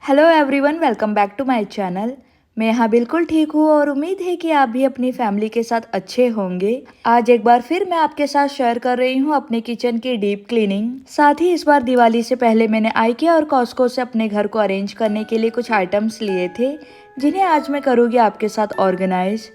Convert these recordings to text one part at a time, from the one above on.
Hello everyone, welcome back to my channel. मैं यहाँ बिल्कुल ठीक हूँ और उम्मीद है कि आप भी अपनी फैमिली के साथ अच्छे होंगे। आज एक बार फिर मैं आपके साथ शेयर कर रही हूँ अपने किचन की डीप क्लीनिंग। साथ ही इस बार दिवाली से पहले मैंने आइकिया और कॉस्को से अपने घर को अरेंज करने के लिए कुछ आइटम्स लिए थे, जिन्हें आज मैं करूँगी आपके साथ ऑर्गेनाइज।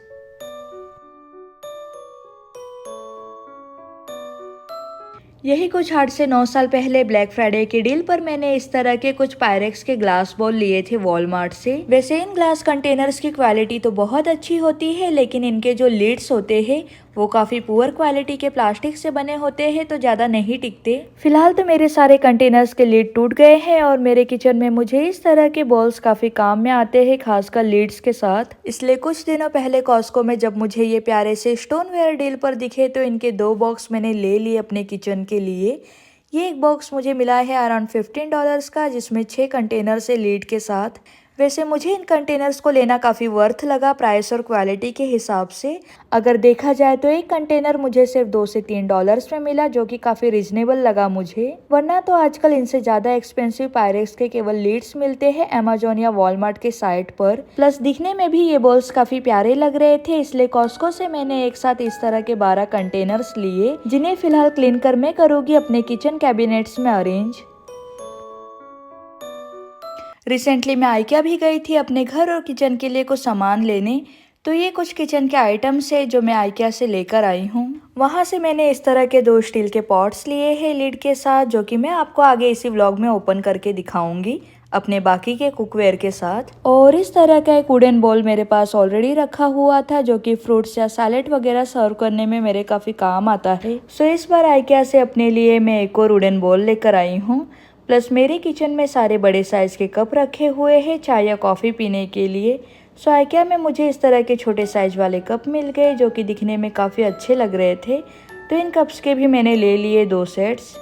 यही कुछ 8 से 9 साल पहले ब्लैक फ्राइडे की डील पर मैंने इस तरह के कुछ पायरेक्स के ग्लास बॉल लिए थे वॉलमार्ट से। वैसे इन ग्लास कंटेनर्स की क्वालिटी तो बहुत अच्छी होती है, लेकिन इनके जो लिड्स होते हैं वो काफी पुअर क्वालिटी के प्लास्टिक से बने होते हैं, तो ज्यादा नहीं टिकते। फिलहाल तो मेरे सारे कंटेनर्स के लिड टूट गए हैं और मेरे किचन में मुझे इस तरह के बॉल्स काफी काम में आते हैं, खासकर लिड्स के साथ। इसलिए कुछ दिनों पहले कॉस्को में जब मुझे ये प्यारे से स्टोनवेयर डील पर दिखे तो इनके 2 बॉक्स मैंने ले लिए अपने किचन के लिए। ये एक बॉक्स मुझे मिला है अराउंड $15 का, जिसमें 6 कंटेनर से लीड के साथ। वैसे मुझे इन कंटेनर्स को लेना काफ़ी वर्थ लगा प्राइस और क्वालिटी के हिसाब से। अगर देखा जाए तो एक कंटेनर मुझे सिर्फ $2 से $3 में मिला, जो कि काफ़ी रिजनेबल लगा मुझे। वरना तो आजकल इनसे ज़्यादा एक्सपेंसिव पायरेक्स के केवल लीड्स मिलते हैं अमेजोन या वॉलमार्ट के साइट पर। प्लस दिखने में भी ये बॉल्स काफ़ी प्यारे लग रहे थे, इसलिए कॉस्को से मैंने एक साथ इस तरह के 12 कंटेनर्स लिए, जिन्हें फिलहाल क्लीन कर मैं करूँगी अपने किचन कैबिनेट्स में अरेंज। रिसेंटली मैं आइकिया भी गई थी अपने घर और किचन के लिए कुछ सामान लेने, तो ये कुछ किचन के आइटम्स है जो मैं आइकिया से लेकर आई हूँ। वहाँ से मैंने इस तरह के 2 स्टील के पॉट्स लिए हैं लिड के साथ, जो कि मैं आपको आगे इसी व्लॉग में ओपन करके दिखाऊंगी अपने बाकी के कुकवेयर के साथ। और इस तरह का एक वुडन बोल मेरे पास ऑलरेडी रखा हुआ था, जो कि फ्रूट्स या सैलेड वगैरह सर्व करने में मेरे काफ़ी काम आता है। सो इस बार आइकिया से अपने लिए मैं एक और वुडन बोल लेकर आई हूँ। प्लस मेरे किचन में सारे बड़े साइज के कप रखे हुए हैं चाय या कॉफ़ी पीने के लिए। सो आइकिया में मुझे इस तरह के छोटे साइज वाले कप मिल गए, जो कि दिखने में काफ़ी अच्छे लग रहे थे, तो इन कप्स के भी मैंने ले लिए 2 सेट्स।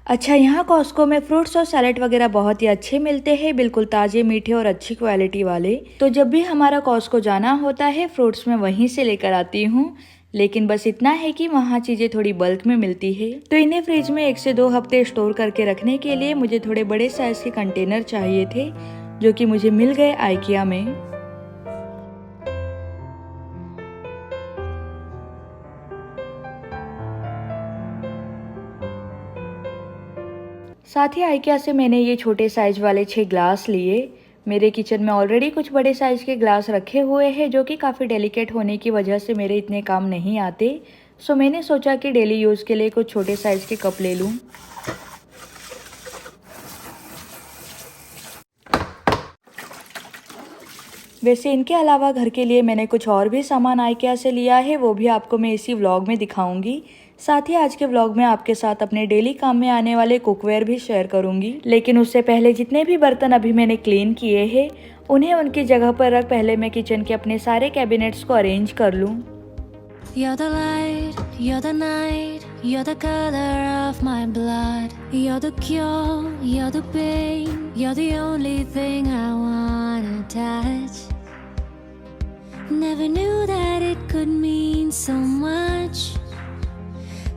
अच्छा, यहाँ कॉस्को में फ्रूट्स और सैलेड वगैरह बहुत ही अच्छे मिलते हैं, बिल्कुल ताज़े मीठे और अच्छी क्वालिटी वाले। तो जब भी हमारा कॉस्को जाना होता है फ्रूट्स मैं वहीं से लेकर आती हूँ, लेकिन बस इतना है कि वहाँ चीज़ें थोड़ी बल्क में मिलती है, तो इन्हें फ्रिज में 1 से 2 हफ्ते स्टोर करके रखने के लिए मुझे थोड़े बड़े साइज के कंटेनर चाहिए थे, जो कि मुझे मिल गए आइकिया में। साथ ही आइकिया से मैंने ये छोटे साइज वाले 6 ग्लास लिए। मेरे किचन में ऑलरेडी कुछ बड़े साइज के ग्लास रखे हुए हैं, जो कि काफ़ी डेलिकेट होने की वजह से मेरे इतने काम नहीं आते। सो मैंने सोचा कि डेली यूज़ के लिए कुछ छोटे साइज के कप ले लूँ। वैसे इनके अलावा घर के लिए मैंने कुछ और भी सामान आइकिया से लिया है, वो भी आपको मैं इसी व्लॉग में दिखाऊंगी। साथ ही आज के व्लॉग में आपके साथ अपने डेली काम में आने वाले कुकवेयर भी शेयर करूंगी। लेकिन उससे पहले जितने भी बर्तन अभी मैंने क्लीन किए हैं उन्हें उनकी जगह पर रख पहले मैं किचन के अपने सारे कैबिनेट्स को अरेंज कर लूँ। You're the light, you're the night, you're the color of my blood. You're the cure, you're the pain, you're the only thing I wanna touch. Never knew that it could mean so much,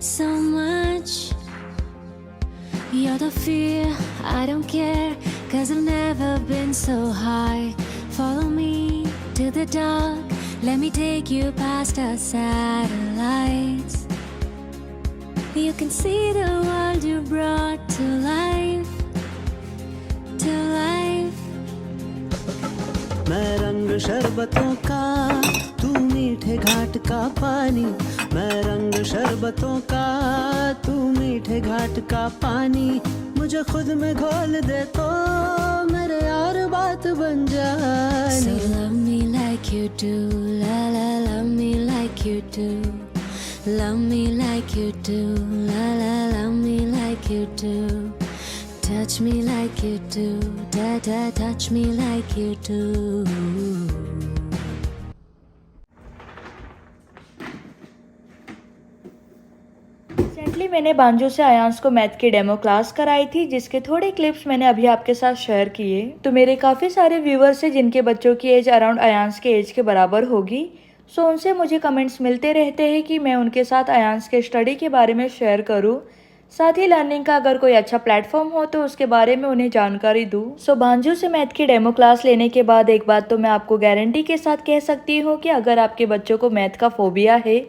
so much. You're the fear, I don't care, 'cause I've never been so high. Follow me to the dark, let me take you past our satellites. You can see the world you brought to life, to life. मैं रंग शरबतों का, तू मीठे घाट का पानी। मैं रंग शरबतों का, तू मीठे घाट का पानी। मुझे खुद में घोल दे तो मेरे यार बात बन जाए। So love me like you do, la la, love me like you do. Love me like you do, la la, love me like you do. Touch me like you do, da da, touch me like you do. Recently मैंने बांजू से आयांश को math की demo class कराई थी, जिसके थोड़े clips मैंने अभी आपके साथ शेयर किए। तो मेरे काफ़ी सारे व्यूवर्स हैं जिनके बच्चों की एज अराउंड आयांश के एज के बराबर होगी। सो उनसे मुझे कमेंट्स मिलते रहते हैं कि मैं उनके साथ आयांश के स्टडी के बारे में शेयर करूं। साथ ही लर्निंग का अगर कोई अच्छा प्लेटफॉर्म हो तो उसके बारे में उन्हें जानकारी दूँ। सो भांजू से मैथ की डेमो क्लास लेने के बाद एक बात तो मैं आपको गारंटी के साथ कह सकती हूँ कि अगर आपके बच्चों को मैथ का फोबिया है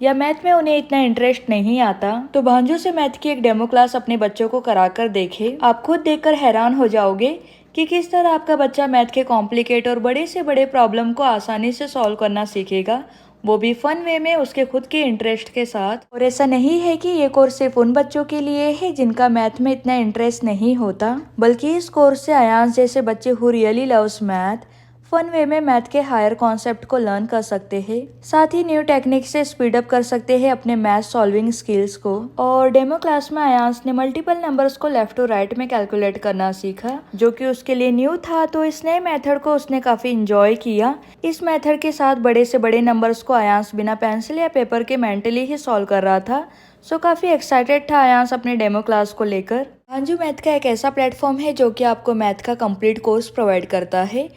या मैथ में उन्हें इतना इंटरेस्ट नहीं आता तो भांजू से मैथ की एक डेमो क्लास अपने बच्चों को कराकर देखें। आप खुद देखकर हैरान हो जाओगे कि किस तरह आपका बच्चा मैथ के कॉम्प्लिकेट और बड़े से बड़े प्रॉब्लम को आसानी से सॉल्व करना सीखेगा, वो भी फन वे में उसके खुद के इंटरेस्ट के साथ। और ऐसा नहीं है कि ये कोर्स सिर्फ उन बच्चों के लिए है जिनका मैथ में इतना इंटरेस्ट नहीं होता, बल्कि इस कोर्स से आयांश जैसे बच्चे who really loves math fun way में मैथ के हायर कॉन्सेप्ट को लर्न कर सकते हैं। साथ ही न्यू टेक्निक से स्पीड अप कर सकते हैं अपने मैथ सॉल्विंग स्किल्स को। और डेमो क्लास में आयांश ने मल्टीपल नंबर्स को लेफ्ट टू राइट में कैलकुलेट करना सीखा, जो कि उसके लिए न्यू था, तो इस नए मेथड को उसने काफी इंजॉय किया। इस मेथड के साथ बड़े से बड़े नंबर्स को आयांश बिना पेंसिल या पेपर के मेंटली ही सॉल्व कर रहा था। सो काफी एक्साइटेड था आयांश अपने डेमो क्लास को लेकर। भांजू मैथ का एक ऐसा प्लेटफॉर्म है जो कि आपको मैथ का कंप्लीट कोर्स प्रोवाइड करता है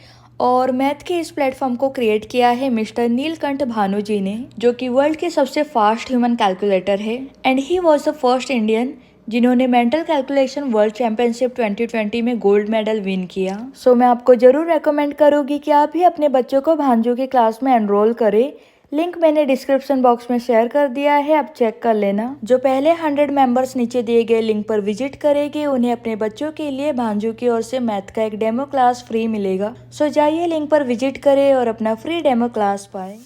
और मैथ के इस प्लेटफॉर्म को क्रिएट किया है मिस्टर नीलकंठ भानु जी ने, जो कि वर्ल्ड के सबसे फास्ट ह्यूमन कैलकुलेटर है and he was the first Indian जिन्होंने मेंटल कैलकुलेशन वर्ल्ड चैंपियनशिप 2020 में गोल्ड मेडल विन किया। सो मैं आपको जरूर रेकमेंड करूंगी कि आप भी अपने बच्चों को भांजू की क्लास में एनरोल करें। लिंक मैंने डिस्क्रिप्शन बॉक्स में शेयर कर दिया है, आप चेक कर लेना। जो पहले 100 मेंबर्स नीचे दिए गए लिंक पर विजिट करेंगे उन्हें अपने बच्चों के लिए भांजू की ओर से मैथ का एक डेमो क्लास फ्री मिलेगा। सो जाइए लिंक पर विजिट करें और अपना फ्री डेमो क्लास पाएं।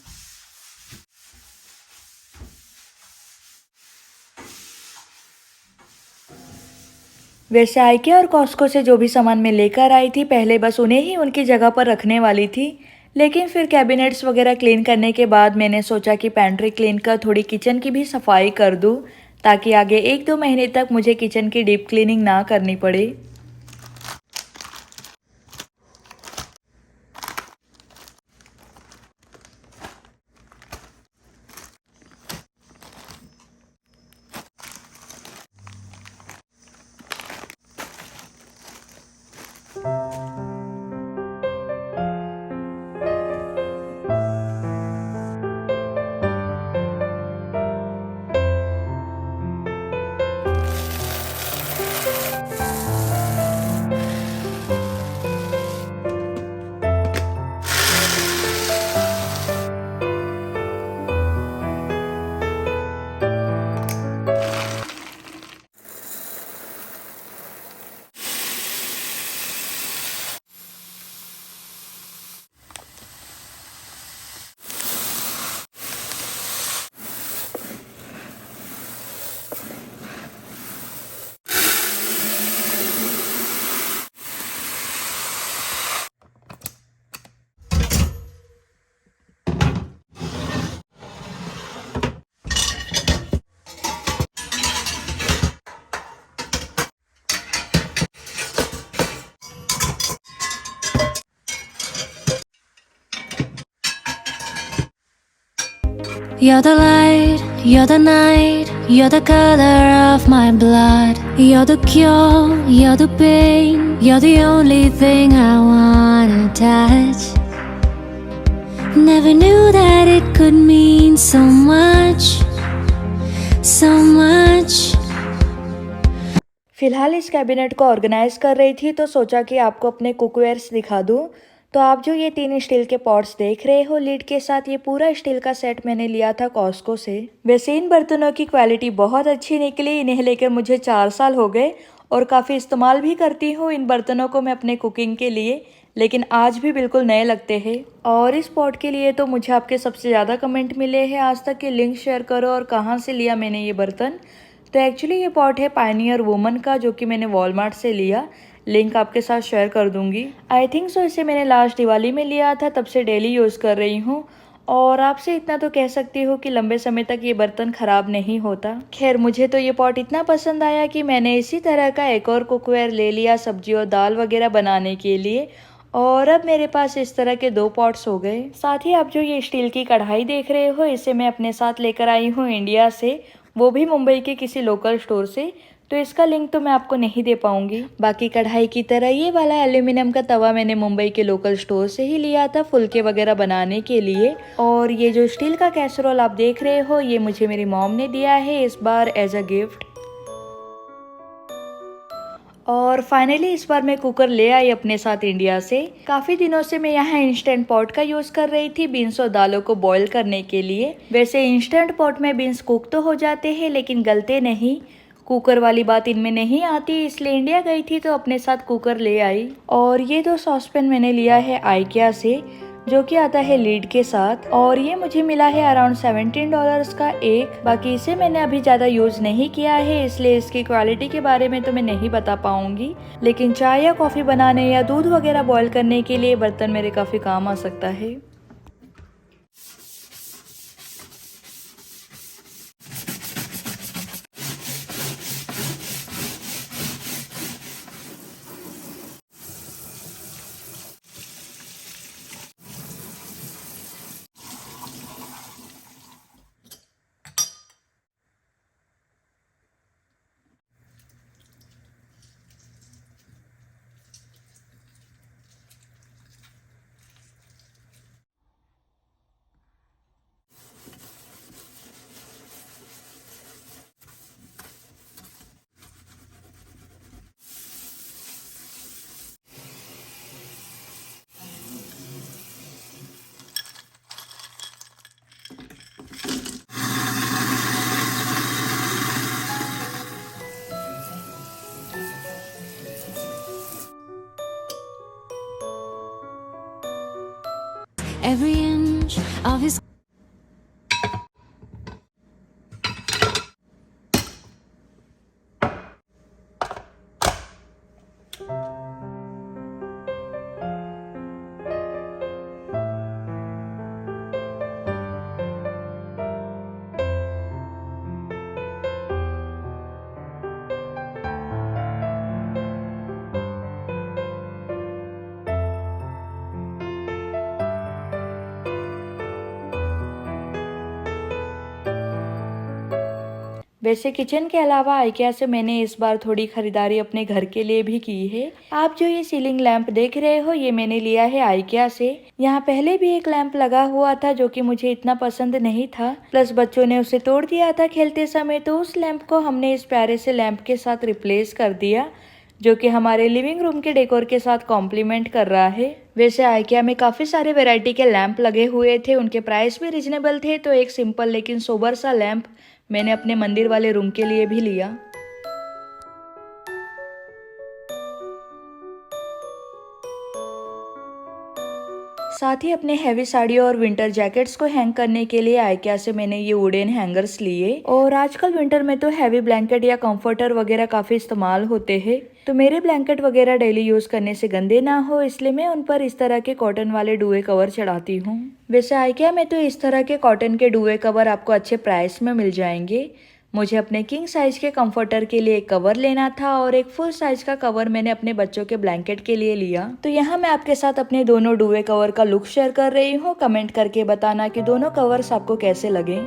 वैसे आईके और कॉस्को से जो भी सामान मैं लेकर आई थी पहले बस उन्हें ही उनकी जगह पर रखने वाली थी, लेकिन फिर कैबिनेट्स वगैरह क्लीन करने के बाद मैंने सोचा कि पैंट्री क्लीन कर थोड़ी किचन की भी सफाई कर दूं, ताकि आगे 1-2 महीने तक मुझे किचन की डीप क्लीनिंग ना करनी पड़े। You're the light, you're the night, you're the color of my blood. You're the cure, you're the pain, you're the only thing I wanna touch. Never knew that it could mean so much, so much. फिलहाल इस cabinet को organise कर रही थी तो सोचा कि आपको अपने कुकवेयर्स दिखा दूं। तो आप जो ये 3 स्टील के पॉट्स देख रहे हो लीड के साथ, ये पूरा स्टील का सेट मैंने लिया था कॉस्को से। वैसे इन बर्तनों की क्वालिटी बहुत अच्छी निकली, इन्हें लेकर मुझे 4 साल हो गए और काफ़ी इस्तेमाल भी करती हूँ इन बर्तनों को मैं अपने कुकिंग के लिए, लेकिन आज भी बिल्कुल नए लगते हैं। और इस पॉट के लिए तो मुझे आपके सबसे ज़्यादा कमेंट मिले हैं आज तक कि लिंक शेयर करो और कहाँ से लिया मैंने ये बर्तन। तो एक्चुअली ये पॉट है पायनियर वुमन का, जो कि मैंने वॉलमार्ट से लिया। लिंक आपके साथ शेयर कर दूंगी। आई थिंक सो इसे मैंने लास्ट दिवाली में लिया था, तब से डेली यूज़ कर रही हूँ और आपसे इतना तो कह सकती हूँ कि लंबे समय तक ये बर्तन ख़राब नहीं होता। खैर मुझे तो ये पॉट इतना पसंद आया कि मैंने इसी तरह का एक और कुकवेयर ले लिया सब्जी और दाल वगैरह बनाने के लिए, और अब मेरे पास इस तरह के 2 पॉट्स हो गए। साथ ही आप जो ये स्टील की कढ़ाई देख रहे हो, इसे मैं अपने साथ लेकर आई हूँ इंडिया से, वो भी मुंबई के किसी लोकल स्टोर से। तो इसका लिंक तो मैं आपको नहीं दे पाऊंगी। बाकी कढ़ाई की तरह ये वाला एल्यूमिनियम का तवा मैंने मुंबई के लोकल स्टोर से ही लिया था फुलके वगैरह बनाने के लिए। और ये जो स्टील का कैसरोल आप देख रहे हो, ये मुझे मेरी मॉम ने दिया है इस बार एज अ गिफ्ट। और फाइनली इस बार मैं कुकर ले आई अपने साथ इंडिया से। काफी दिनों से मैं यहाँ इंस्टेंट पॉट का यूज कर रही थी बीन्स और दालों को बॉईल करने के लिए। वैसे इंस्टेंट पॉट में बीन्स कुक तो हो जाते हैं लेकिन गलते नहीं। कुकर वाली बात इनमें नहीं आती, इसलिए इंडिया गई थी तो अपने साथ कुकर ले आई। और ये 2 सॉसपैन मैंने लिया है आइकिया से, जो कि आता है लीड के साथ, और ये मुझे मिला है अराउंड $17 का एक। बाकी इसे मैंने अभी ज्यादा यूज नहीं किया है, इसलिए इसकी क्वालिटी के बारे में तो मैं नहीं बता पाऊंगी, लेकिन चाय या कॉफी बनाने या दूध वगैरह बॉईल करने के लिए बर्तन मेरे काफी काम आ सकता है। Every inch of his वैसे किचन के अलावा आइकिया से मैंने इस बार थोड़ी खरीदारी अपने घर के लिए भी की है। आप जो ये सीलिंग लैंप देख रहे हो ये मैंने लिया है आइकिया से। यहाँ पहले भी एक लैंप लगा हुआ था जो कि मुझे इतना पसंद नहीं था, प्लस बच्चों ने उसे तोड़ दिया था खेलते समय, तो उस लैंप को हमने इस प्यारे से लैंप के साथ रिप्लेस कर दिया, जो कि हमारे लिविंग रूम के डेकोर के साथ कॉम्प्लीमेंट कर रहा है। वैसे आइकिया में काफी सारे वैरायटी के लैंप लगे हुए थे, उनके प्राइस भी रिजनेबल थे, तो एक सिंपल लेकिन सोबर सा लैंप मैंने अपने मंदिर वाले रूम के लिए भी लिया। साथ ही अपने हैवी साड़ियों और विंटर जैकेट्स को हैंग करने के लिए आइकिया से मैंने ये वुडन हैंगर्स लिए। और आजकल विंटर में तो हैवी ब्लैंकेट या कंफर्टर वगैरह काफी इस्तेमाल होते हैं, तो मेरे ब्लैंकेट वगैरह डेली यूज करने से गंदे ना हो, इसलिए मैं उन पर इस तरह के कॉटन वाले डुवे कवर चढ़ाती हूँ। वैसे आइकिया में तो इस तरह के कॉटन के डुवे कवर आपको अच्छे प्राइस में मिल जाएंगे। मुझे अपने किंग साइज के कंफर्टर के लिए एक कवर लेना था और एक फुल साइज का कवर मैंने अपने बच्चों के ब्लैंकेट के लिए लिया। तो यहाँ मैं आपके साथ अपने दोनों डुवे कवर का लुक शेयर कर रही हूँ। कमेंट करके बताना कि दोनों कवर्स आपको कैसे लगे।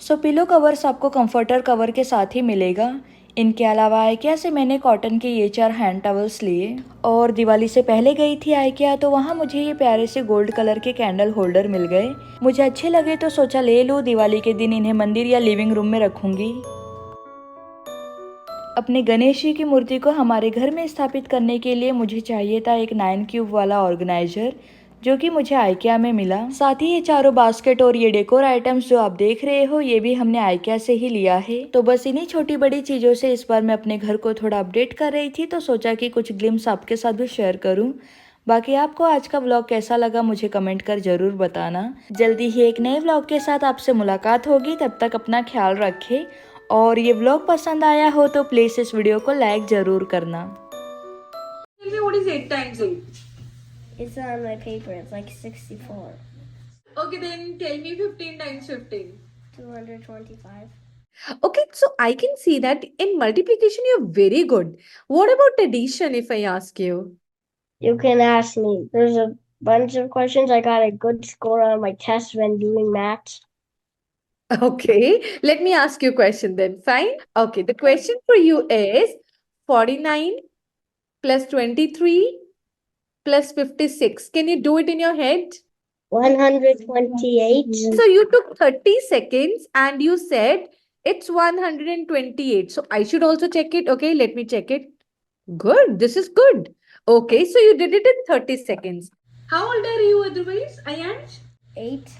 सो पिलो कवर्स आपको कंफर्टर कवर के साथ ही मिलेगा। इनके अलावा आइकिया से मैंने कॉटन के ये 4 हैंड टॉवल्स लिए। और दिवाली से पहले गई थी आइकिया, तो वहाँ मुझे ये प्यारे से गोल्ड कलर के कैंडल होल्डर मिल गए। मुझे अच्छे लगे तो सोचा ले लूँ, दिवाली के दिन इन्हें मंदिर या लिविंग रूम में रखूंगी। अपने गणेश जी की मूर्ति को हमारे घर में स्थापित करने के लिए मुझे चाहिए था एक 9 क्यूब वाला ऑर्गेनाइजर, जो कि मुझे आइकिया में मिला। साथ ही ये चारों बास्केट और ये डेकोर आइटम्स जो आप देख रहे हो ये भी हमने आइकिया से ही लिया है। तो बस इन्हीं छोटी बड़ी चीजों से इस बार मैं अपने घर को थोड़ा अपडेट कर रही थी, तो सोचा कि कुछ ग्लिम्स आपके साथ भी शेयर करूं। बाकी आपको आज का व्लॉग कैसा लगा मुझे कमेंट कर जरूर बताना। जल्दी ही एक नए व्लॉग के साथ आपसे मुलाकात होगी, तब तक अपना ख्याल रखें। और ये व्लॉग पसंद आया हो तो प्लीज इस वीडियो को लाइक जरूर करना। Tell me what is 8 times 8? It's on my paper. It's like 64. Okay, then tell me 15 times 15. 225. Okay, so I can see that in multiplication you're very good. What about addition if I ask you? You can ask me. There's a bunch of questions. I got a good score on my test when doing maths. Okay, let me ask you a question then. Fine. Okay, the question for you is 49 plus 23 plus 56. Can you do it in your head? 128. So you took 30 seconds and you said it's 128. So I should also check it. Okay, let me check it. Good, this is good. Okay, so you did it in 30 seconds. How old are you otherwise, Ayansh? 8.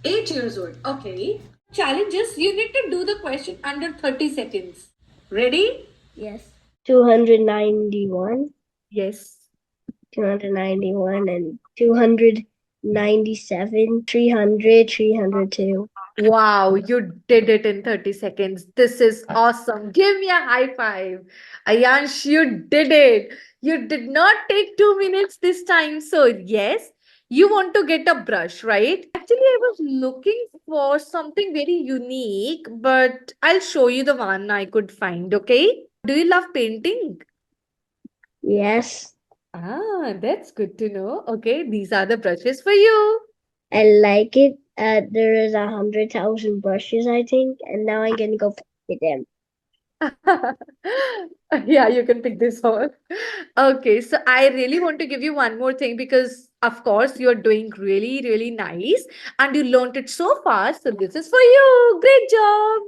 8 years old. Okay. Challenges, you need to do the question under 30 seconds. Ready? Yes. 291. Yes. 291 and 297. 300. 302. Wow, you did it in 30 seconds. This is awesome. Give me a high five. Ayansh, you did it. You did not take 2 minutes this time. So, yes, you want to get a brush, right? Actually, I was looking for something very unique, but I'll show you the one I could find, okay? Do you love painting? Yes. Ah, that's good to know. Okay, these are the brushes for you. I like it. There is 100,000 brushes, I think, and now I'm gonna go pick them. Yeah, you can pick this one. Okay, so I really want to give you one more thing because, of course, you're doing really, really nice and you learned it so fast. So, this is for you. Great job.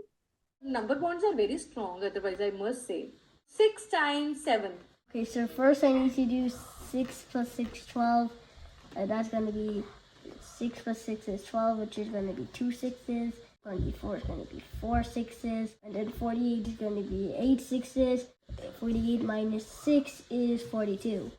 Number bonds are very strong, otherwise, I must say. 6 times 7. Okay, so first I need to do 6 plus 6, 12. That's gonna be 6 plus 6 is 12, which is gonna be 2 sixes. 24 is gonna be 4 sixes. And then 48 is gonna be 8 sixes. 48 minus 6 is 42.